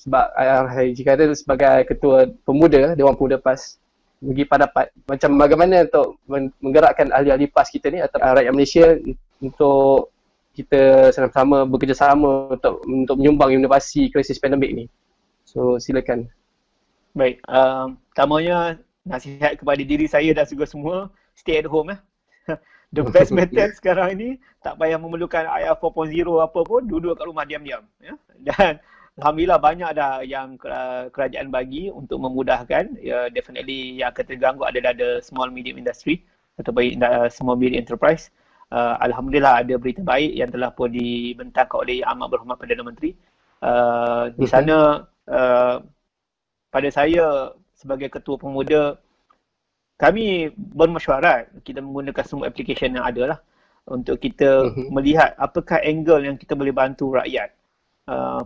sebab Haji Khairil sebagai ketua pemuda Dewan Pemuda PAS bagi pendapat macam bagaimana untuk menggerakkan ahli-ahli PAS kita ni atau rakyat Malaysia untuk kita sama-sama bekerjasama untuk menyumbang inovasi krisis pandemik ni. So silakan. Baik, pertamanya nasihat kepada diri saya dan juga semua, stay at home. The best method sekarang ini, tak payah memerlukan IR 4.0 apa pun, duduk kat rumah diam-diam. Ya? Dan Alhamdulillah banyak dah yang kerajaan bagi untuk memudahkan. Definitely yang akan terganggu ada small medium industry ataupun small medium enterprise. Alhamdulillah ada berita baik yang telah pun dibentangkan oleh Yang Amat Berhormat Perdana Menteri. Di sana pada saya sebagai ketua pemuda, kami bermesyuarat kita menggunakan semua aplikasi yang ada lah untuk kita melihat apakah angle yang kita boleh bantu rakyat.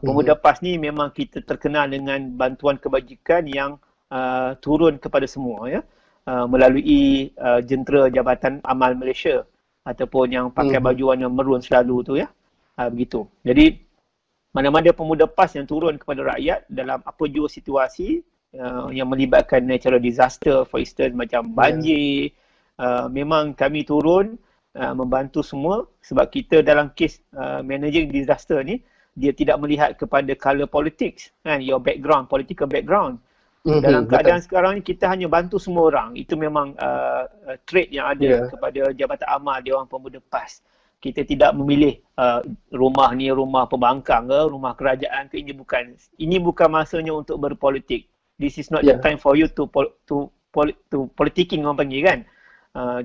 Pemuda PAS ni memang kita terkenal dengan bantuan kebajikan yang turun kepada semua, ya, melalui jentera Jabatan Amal Malaysia ataupun yang pakai baju warna merun selalu tu, ya, begitu. Jadi mana-mana pemuda PAS yang turun kepada rakyat dalam apa jua situasi yang melibatkan natural disaster, for instance macam banjir, memang kami turun membantu semua, sebab kita dalam kes managing disaster ni, dia tidak melihat kepada color politics, kan, your background, political background. Dalam keadaan sekarang ni kita hanya bantu semua orang. Itu memang trait yang ada kepada Jabatan Amal Dewan Pemuda PAS. Kita tidak memilih rumah ni rumah pembangkang ke, rumah kerajaan ke, ini bukan masanya untuk berpolitik. This is not the time for you to politicking, orang panggil, kan.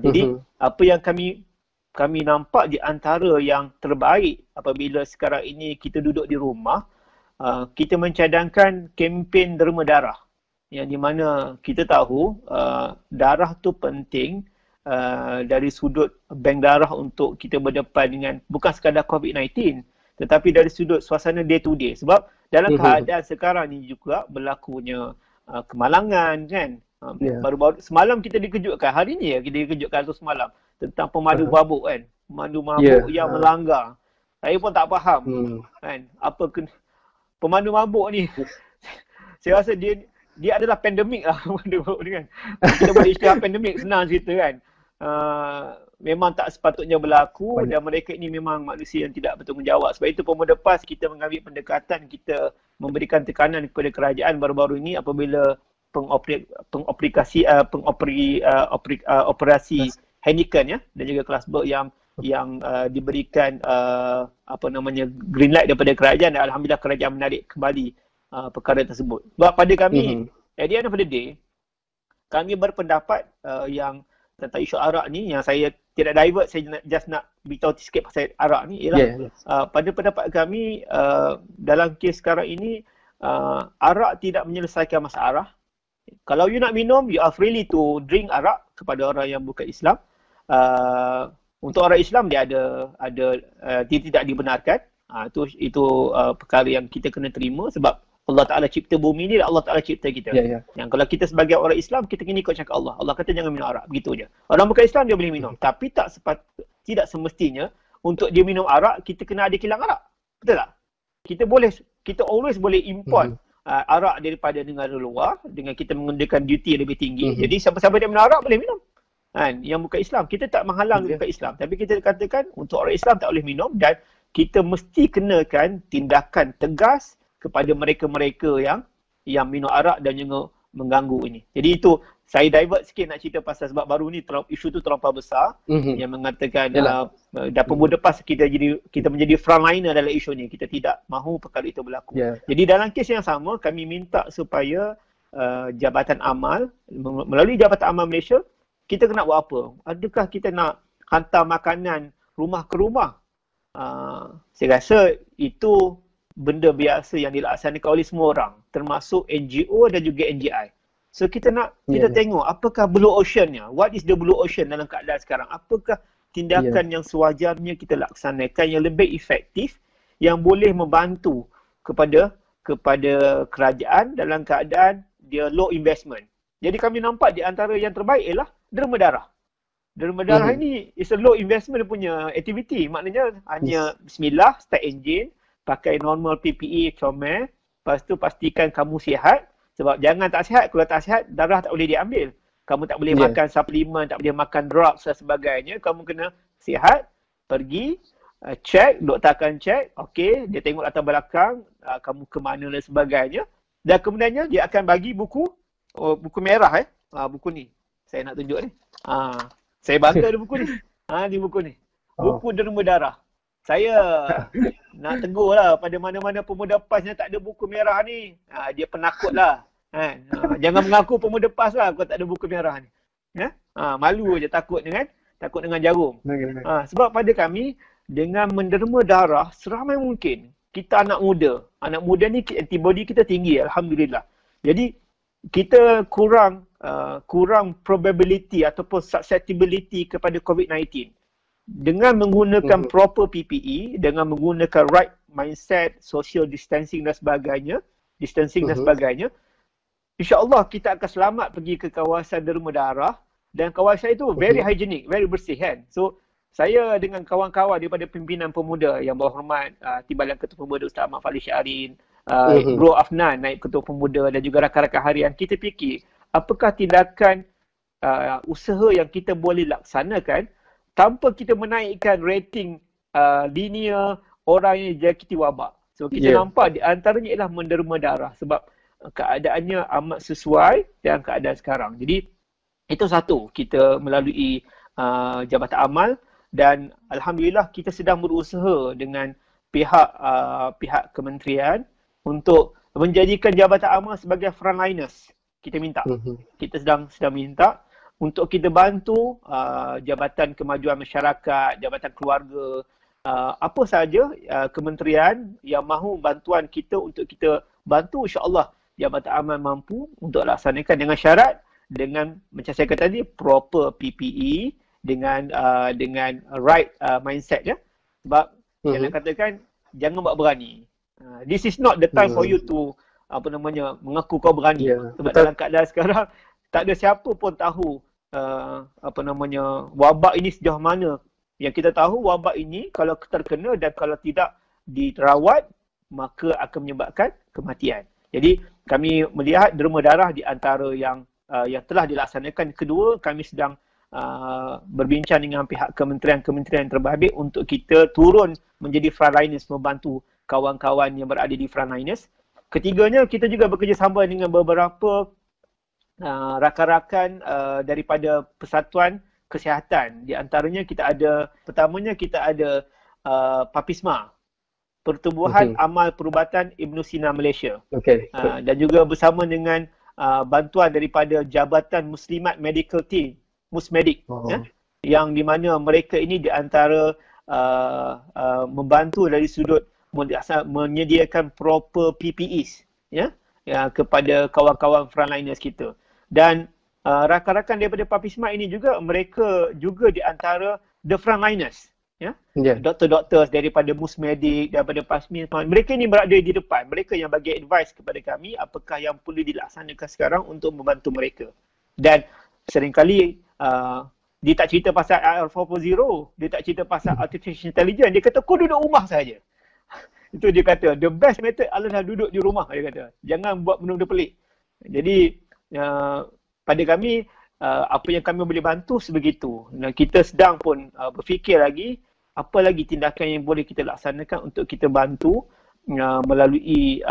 Jadi apa yang kami nampak di antara yang terbaik apabila sekarang ini kita duduk di rumah, kita mencadangkan kempen derma darah, yang di mana kita tahu darah tu penting dari sudut bank darah untuk kita berdepan dengan bukan sekadar COVID-19, tetapi dari sudut suasana day to day. Sebab dalam keadaan sekarang ni juga berlakunya kemalangan, kan. Baru-baru semalam kita dikejutkan, hari ni kita dikejutkan tu semalam tentang pemandu mabuk, kan. Pemandu mabuk yang melanggar. Saya pun tak faham, kan, apa pemandu mabuk ni. Saya rasa dia adalah pandemik lah, pemandu mabuk ni, kan. Kita boleh istilah pandemik, senang cerita, kan. Memang tak sepatutnya berlaku dan mereka ini memang manusia yang tidak bertanggungjawab. Sebab itu Pemuda PAS kita mengambil pendekatan, kita memberikan tekanan kepada kerajaan baru-baru ini apabila operasi Heineken, ya, dan juga Kelasberg yang diberikan green light daripada kerajaan, dan alhamdulillah kerajaan menarik kembali perkara tersebut. Sebab pada kami at the end of the day, kami berpendapat yang tentang isu arak ni, yang saya tidak divert, saya just nak beritahu sikit pasal arak ni, ialah pada pendapat kami dalam kes sekarang ini, arak tidak menyelesaikan masalah. Kalau you nak minum, you are freely to drink arak kepada orang yang bukan Islam. Untuk orang Islam dia dia tidak dibenarkan. Itu perkara yang kita kena terima, sebab Allah Ta'ala cipta bumi ni dan Allah Ta'ala cipta kita. Yang kalau kita sebagai orang Islam, kita kena ikut cakap Allah. Allah kata jangan minum arak, begitu je. Orang bukan Islam dia boleh minum, tapi tidak semestinya untuk dia minum arak kita kena ada kilang arak. Betul tak? Kita always boleh import arak daripada negara luar dengan kita menggunakan duty lebih tinggi. Jadi siapa-siapa yang minum arak boleh minum, kan, yang bukan Islam. Kita tak menghalang bukan Islam, tapi kita katakan untuk orang Islam tak boleh minum, dan kita mesti kenakan tindakan tegas kepada mereka-mereka yang minum arak dan juga mengganggu ini. Jadi itu saya divert sikit nak cerita pasal, sebab baru ni isu tu terlampau besar yang mengatakan dan Pemuda PAS kita menjadi frontliner dalam isu ni. Kita tidak mahu perkara itu berlaku. Jadi dalam kes yang sama kami minta supaya Jabatan Amal melalui Jabatan Amal Malaysia, kita kena buat apa? Adakah kita nak hantar makanan rumah ke rumah? Saya rasa itu benda biasa yang dilaksanakan oleh semua orang, termasuk NGO dan juga NGI. So kita tengok apakah blue ocean-nya. What is the blue ocean dalam keadaan sekarang? Apakah tindakan yang sewajarnya kita laksanakan yang lebih efektif, yang boleh membantu kepada kerajaan dalam keadaan dia low investment. Jadi kami nampak di antara yang terbaik ialah derma darah. Derma darah ini is a low investment punya activity. Maknanya hanya bismillah, start engine, pakai normal PPE, comel, Lepas tu pastikan kamu sihat. Sebab jangan tak sihat, kalau tak sihat, darah tak boleh diambil. Kamu tak boleh makan suplemen, tak boleh makan drugs dan sebagainya. Kamu kena sihat, pergi, check, doktor akan check, okey, dia tengok latar belakang, kamu ke mana dan sebagainya. Dan kemudiannya dia akan bagi buku, buku merah buku ni. Saya nak tunjuk ni. Saya bangga ada buku ni. Ni buku ni. Buku derma darah. Saya nak tegur lah pada mana-mana pemuda PAS yang tak ada buku merah ni. Dia penakut lah. Jangan mengaku pemuda PAS lah kalau tak ada buku merah ni. Malu je takut dengan jarum. Sebab pada kami, dengan menderma darah seramai mungkin, kita anak muda. Anak muda ni antibody kita tinggi, Alhamdulillah. Jadi kita kurang probability ataupun susceptibility kepada COVID-19. Dengan menggunakan proper PPE, dengan menggunakan right mindset, social distancing dan sebagainya, insya-Allah kita akan selamat pergi ke kawasan derma darah, dan kawasan itu very hygienic, very bersih kan. So saya dengan kawan-kawan daripada pimpinan pemuda yang berhormat, Timbalan Ketua Pemuda Ustaz Ahmad Fali Syarin, Bro Afnan naib Ketua Pemuda dan juga rakan-rakan harian, kita fikir apakah tindakan usaha yang kita boleh laksanakan tanpa kita menaikkan rating linear orang yang dijangkiti wabak. So kita nampak di antaranya ialah menderma darah sebab keadaannya amat sesuai dengan keadaan sekarang. Jadi itu satu, kita melalui Jabatan Amal, dan Alhamdulillah kita sedang berusaha dengan pihak kementerian untuk menjadikan Jabatan Amal sebagai frontliners. Kita minta. Kita sedang minta untuk kita bantu Jabatan Kemajuan Masyarakat, Jabatan Keluarga, apa sahaja kementerian yang mahu bantuan kita untuk kita bantu, insya-Allah Jabatan Amal mampu untuk laksanakan dengan syarat, dengan macam saya kata tadi, proper PPE, dengan right mindset ya. Sebab yang nak katakan, jangan buat berani. This is not the time for you to mengaku kau berani. Sebab dalam keadaan sekarang tak ada siapa pun tahu wabak ini sejauh mana. Yang kita tahu wabak ini kalau terkena dan kalau tidak dirawat, maka akan menyebabkan kematian. Jadi kami melihat derma darah di antara yang telah dilaksanakan. Kedua, kami sedang berbincang dengan pihak kementerian terbabit untuk kita turun menjadi frontliners, membantu kawan-kawan yang berada di frontliners. Ketiganya, kita juga bekerjasama dengan beberapa rakan-rakan daripada Persatuan Kesihatan. Di antaranya pertamanya kita ada Papisma, Pertubuhan Amal Perubatan Ibn Sina Malaysia. Dan juga bersama dengan bantuan daripada Jabatan Muslimat Medical Team, Musmedik, yang di mana mereka ini di antara membantu dari sudut menyediakan proper PPEs kepada kawan-kawan frontliners kita. Dan rakan-rakan daripada Papisma ini juga, mereka juga di antara the frontliners, doktor-doktor daripada Musmedik, daripada Papisma, mereka ini berada di depan, mereka yang bagi advice kepada kami apakah yang perlu dilaksanakan sekarang untuk membantu mereka. Dan seringkali dia tak cerita pasal IR 4.0, dia tak cerita pasal artificial intelligence, dia kata kau duduk rumah saja. Itu dia kata, the best method adalah duduk di rumah, dia kata. Jangan buat benda-benda pelik. Jadi pada kami, apa yang kami boleh bantu sebegitu. Dan kita sedang pun berfikir lagi, apa lagi tindakan yang boleh kita laksanakan untuk kita bantu melalui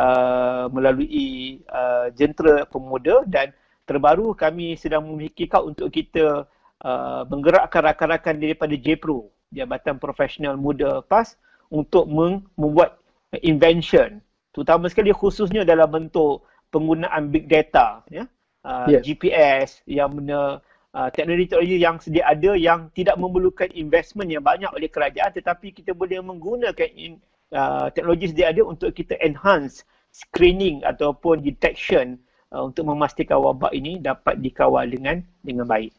jentera pemuda. Dan terbaru kami sedang memikirkan untuk kita menggerakkan rakan-rakan daripada JPRO, Jabatan Profesional Muda PAS, untuk membuat invention, terutama sekali khususnya dalam bentuk penggunaan big data, GPS, yang teknologi yang sedia ada yang tidak memerlukan investment yang banyak oleh kerajaan, tetapi kita boleh menggunakan teknologi sedia ada untuk kita enhance screening ataupun detection untuk memastikan wabak ini dapat dikawal dengan baik.